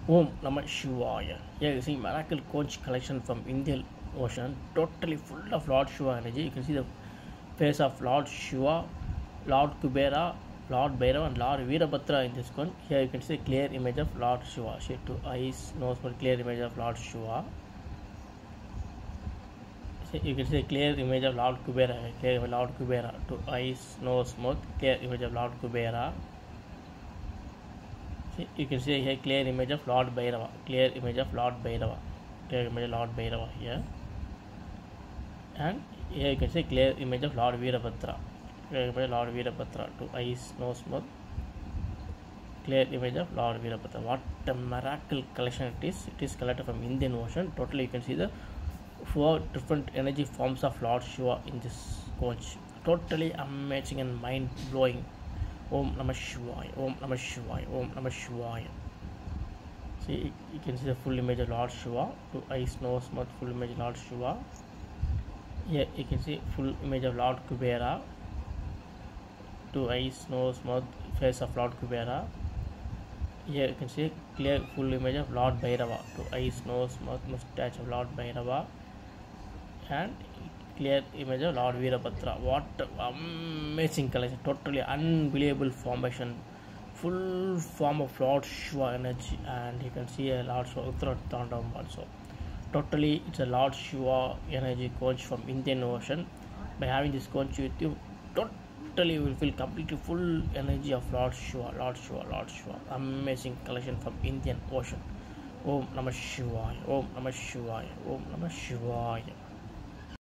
Om Namaha Shivaya. Here you see miracle conch collection from Indian Ocean, totally full of Lord Shiva energy. You can see the face of Lord Shiva, Lord Kubera, Lord Bhairava, and Lord Veerabhadra in this conch. Here you can see a clear image of Lord Shiva. See two eyes, nose, but clear image of Lord Shiva. See, you can see a clear image of Lord Kubera, clear image of Lord Kubera. Two eyes, nose, mouth, clear image of Lord Kubera. You can see here clear image of Lord Bhairava, clear image of Lord Bhairava, clear image of Lord Bhairava here, and here you can see clear image of Lord Veerabhadra, clear image of Lord Veerabhadra, two eyes, nose, mouth, clear image of Lord Veerabhadra. What a miracle collection it is! It is collected from Indian Ocean. Totally you can see the 4 different energy forms of Lord Shiva in this conch. Totally amazing and mind blowing. Om Namaha Shivaya, Om Namaha Shivaya, Om Namaha Shivaya. See, you can see the full image of Lord Shiva, two eyes, nose, mouth, full image of Lord Shiva. Here you can see full image of Lord Kubera, two eyes, nose, mouth, face of Lord Kubera. Here you can see clear full image of Lord Bhairava, two eyes, nose, mouth, mustache of Lord Bhairava, and clear image of Lord Veerabhadra. What amazing collection, totally unbelievable formation, full form of Lord Shiva energy, and you can see a Lord Shiva Uttarathanda also. Totally it's a Lord Shiva energy conch from Indian Ocean. By having this conch with you, totally you will feel completely full energy of Lord Shiva, Lord Shiva, Lord Shiva. Amazing collection from Indian Ocean. Om Namaha Shivaya, Om Namaha Shivaya, Om Namaha Shivaya.